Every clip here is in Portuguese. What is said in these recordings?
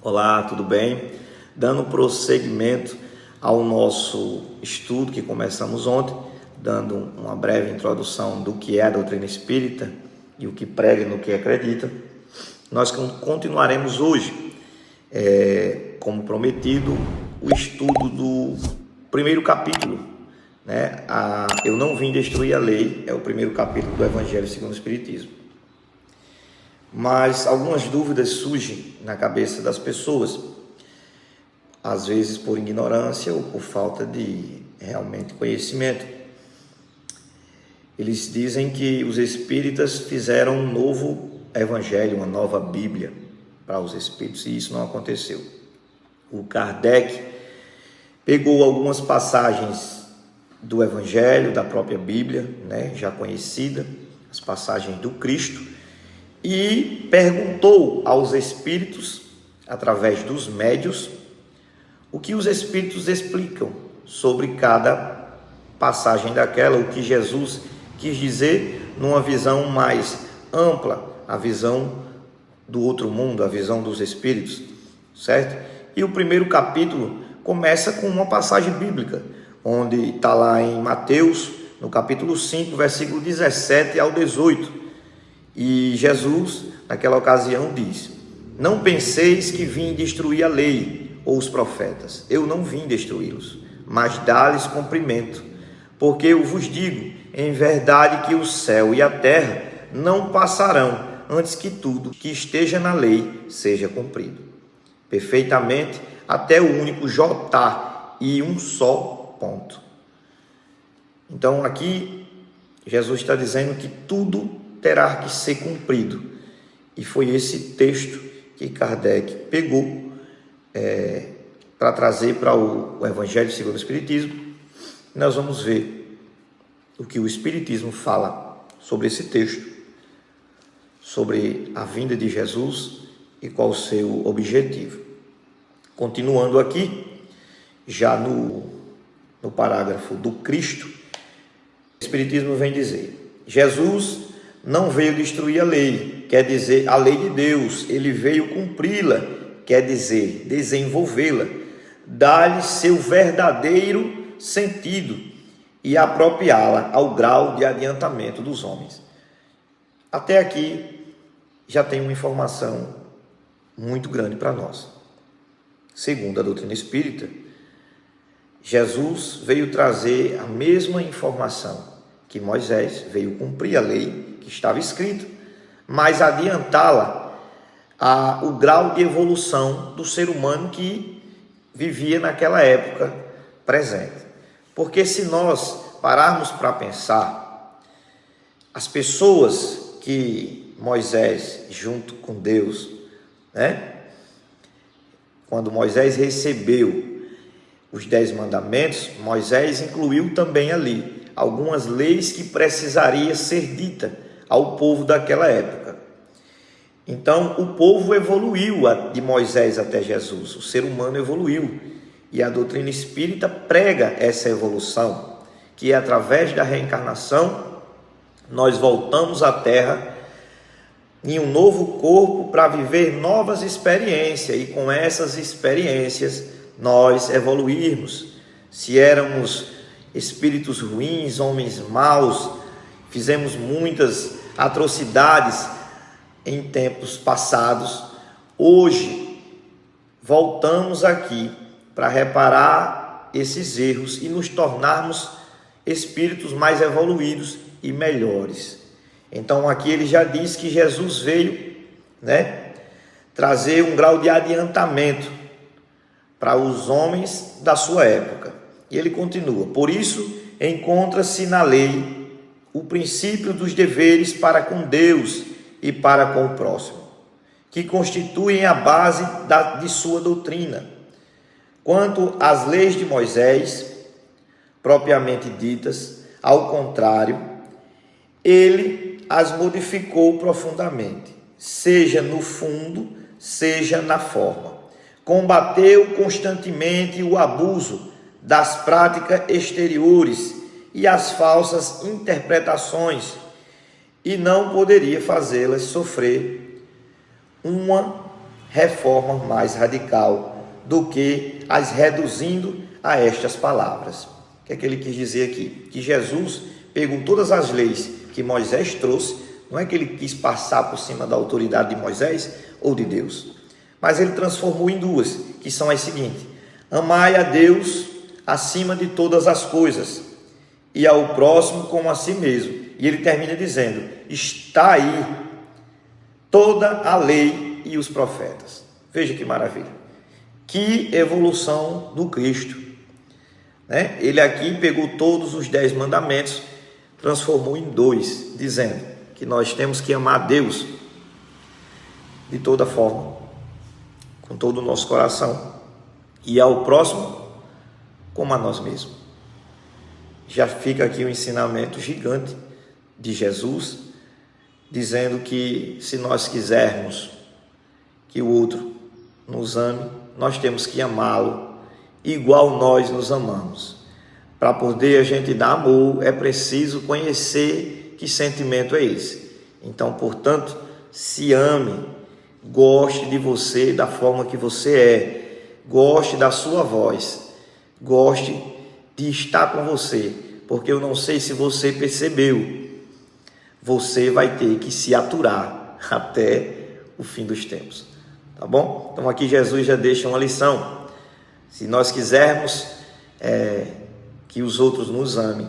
Olá, tudo bem? Dando prosseguimento ao nosso estudo que começamos ontem, dando uma breve introdução do que é a doutrina espírita e o que prega e no que acredita, nós continuaremos hoje, como prometido, o estudo do primeiro capítulo, né? Eu não vim destruir a lei, é o primeiro capítulo do Evangelho segundo o Espiritismo. Mas algumas dúvidas surgem na cabeça das pessoas, às vezes por ignorância ou por falta de realmente conhecimento. Eles dizem que os espíritas fizeram um novo evangelho, uma nova Bíblia para os espíritos, e isso não aconteceu. O Kardec pegou algumas passagens do evangelho, da própria Bíblia, né, já conhecida, as passagens do Cristo, e perguntou aos espíritos, através dos médiuns, o que os espíritos explicam sobre cada passagem daquela, o que Jesus quis dizer numa visão mais ampla, a visão do outro mundo, a visão dos espíritos, certo? E o primeiro capítulo começa com uma passagem bíblica, onde está lá em Mateus, no capítulo 5, versículo 17 ao 18, e Jesus, naquela ocasião, diz: não penseis que vim destruir a lei ou os profetas. Eu não vim destruí-los, mas dar-lhes cumprimento. Porque eu vos digo, em verdade, que o céu e a terra não passarão antes que tudo que esteja na lei seja cumprido. Perfeitamente, até o único J e um só ponto. Então aqui Jesus está dizendo que tudo terá que ser cumprido. E foi esse texto que Kardec pegou para trazer para o Evangelho segundo o Espiritismo. Nós vamos ver o que o Espiritismo fala sobre esse texto, sobre a vinda de Jesus e qual o seu objetivo. Continuando aqui, já no parágrafo do Cristo, o Espiritismo vem dizer: Jesus não veio destruir a lei, quer dizer, a lei de Deus. Ele veio cumpri-la, quer dizer, desenvolvê-la, dar-lhe seu verdadeiro sentido e apropriá-la ao grau de adiantamento dos homens. Até aqui já tem uma informação muito grande para nós. Segundo a doutrina espírita, Jesus veio trazer a mesma informação que Moisés, veio cumprir a lei que estava escrito, mas adiantá-la o grau de evolução do ser humano que vivia naquela época presente. Porque se nós pararmos para pensar, as pessoas que Moisés, junto com Deus, né, quando Moisés recebeu os 10 mandamentos, Moisés incluiu também ali algumas leis que precisaria ser dita ao povo daquela época. Então o povo evoluiu de Moisés até Jesus, o ser humano evoluiu, e a doutrina espírita prega essa evolução, que é através da reencarnação nós voltamos à Terra em um novo corpo para viver novas experiências, e com essas experiências nós evoluirmos. Se éramos espíritos ruins, homens maus, fizemos muitas atrocidades em tempos passados, hoje voltamos aqui para reparar esses erros e nos tornarmos espíritos mais evoluídos e melhores. Então aqui ele já diz que Jesus veio, né, trazer um grau de adiantamento para os homens da sua época. E ele continua: por isso encontra-se na lei o princípio dos deveres para com Deus e para com o próximo, que constituem a base de sua doutrina. Quanto às leis de Moisés, propriamente ditas, ao contrário, ele as modificou profundamente, seja no fundo, seja na forma. Combateu constantemente o abuso das práticas exteriores e as falsas interpretações, e não poderia fazê-las sofrer uma reforma mais radical do que as reduzindo a estas palavras. O que é que ele quis dizer aqui? Que Jesus pegou todas as leis que Moisés trouxe, não é que ele quis passar por cima da autoridade de Moisés ou de Deus, mas ele transformou em duas, que são as seguintes: amai a Deus acima de todas as coisas e ao próximo como a si mesmo. E ele termina dizendo: está aí toda a lei e os profetas. Veja que maravilha, que evolução do Cristo, né? Ele aqui pegou todos os 10 mandamentos, transformou em 2, dizendo que nós temos que amar a Deus de toda forma, com todo o nosso coração, e ao próximo como a nós mesmos. Já fica aqui um ensinamento gigante de Jesus, dizendo que se nós quisermos que o outro nos ame, nós temos que amá-lo igual nós nos amamos. Para poder a gente dar amor, é preciso conhecer que sentimento é esse. Então, portanto, se ame, goste de você da forma que você é, goste da sua voz, goste de estar com você, porque eu não sei se você percebeu, você vai ter que se aturar até o fim dos tempos, tá bom? Então aqui Jesus já deixa uma lição: se nós quisermos que os outros nos amem,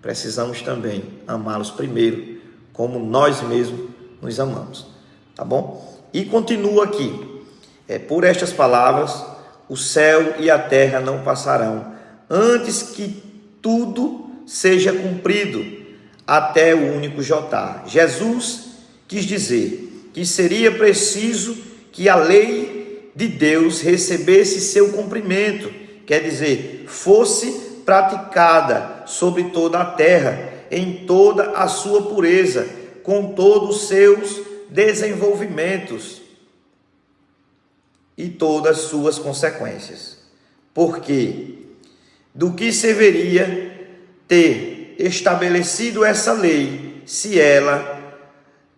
precisamos também amá-los primeiro, como nós mesmos nos amamos, tá bom? E continua aqui, por estas palavras, o céu e a terra não passarão, antes que tudo seja cumprido, até o único J. Jesus quis dizer que seria preciso que a lei de Deus recebesse seu cumprimento, quer dizer, fosse praticada sobre toda a terra, em toda a sua pureza, com todos os seus desenvolvimentos e todas as suas consequências. Porque do que serviria ter estabelecido essa lei se ela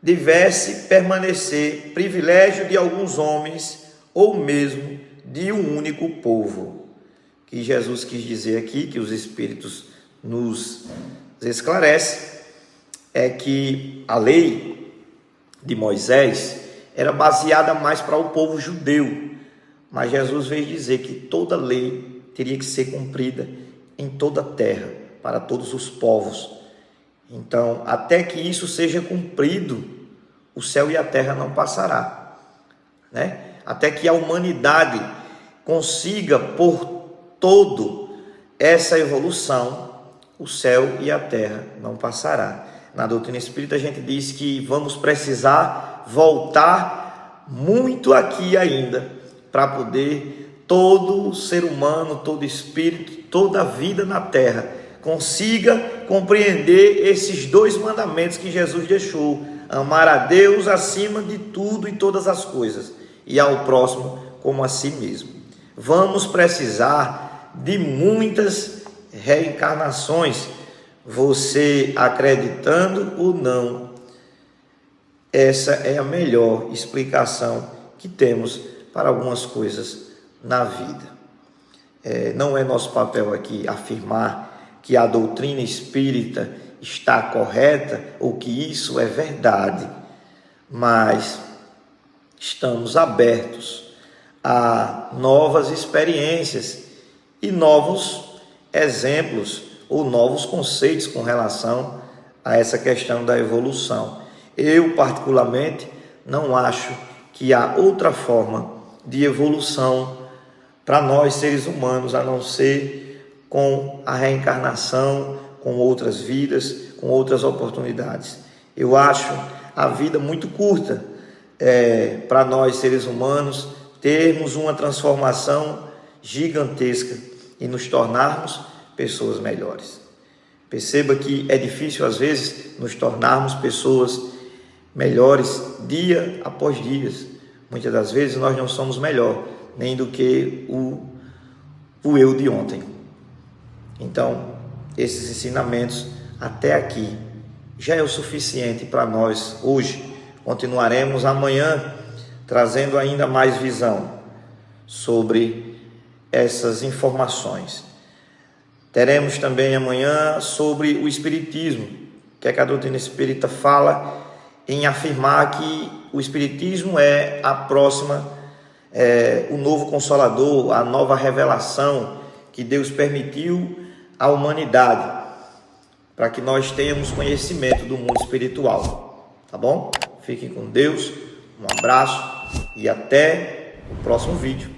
devesse permanecer privilégio de alguns homens ou mesmo de um único povo? Que Jesus quis dizer aqui, que os Espíritos nos esclarece, é que a lei de Moisés era baseada mais para o povo judeu, mas Jesus veio dizer que toda lei teria que ser cumprida em toda a terra, para todos os povos. Então, até que isso seja cumprido, o céu e a terra não passará, né? Até que a humanidade consiga por todo essa evolução, o céu e a terra não passará. Na doutrina espírita a gente diz que vamos precisar voltar muito aqui ainda para poder todo ser humano, todo espírito, toda a vida na terra consiga compreender esses 2 mandamentos que Jesus deixou: amar a Deus acima de tudo e todas as coisas, e ao próximo como a si mesmo. Vamos precisar de muitas reencarnações, você acreditando ou não. Essa é a melhor explicação que temos para algumas coisas na vida. Não é nosso papel aqui afirmar que a doutrina espírita está correta ou que isso é verdade, mas estamos abertos a novas experiências e novos exemplos ou novos conceitos com relação a essa questão da evolução. Eu, particularmente, não acho que há outra forma de evolução para nós seres humanos, a não ser com a reencarnação, com outras vidas, com outras oportunidades. Eu acho a vida muito curta para nós seres humanos termos uma transformação gigantesca e nos tornarmos pessoas melhores. Perceba que é difícil às vezes nos tornarmos pessoas melhores dia após dia. Muitas das vezes nós não somos melhor nem do que o eu de ontem. Então, esses ensinamentos até aqui já é o suficiente para nós hoje. Continuaremos amanhã trazendo ainda mais visão sobre essas informações. Teremos também amanhã sobre o Espiritismo, que a doutrina espírita fala em afirmar que o Espiritismo é a próxima, o novo Consolador, a nova revelação que Deus permitiu à humanidade, para que nós tenhamos conhecimento do mundo espiritual, tá bom? Fiquem com Deus, um abraço e até o próximo vídeo.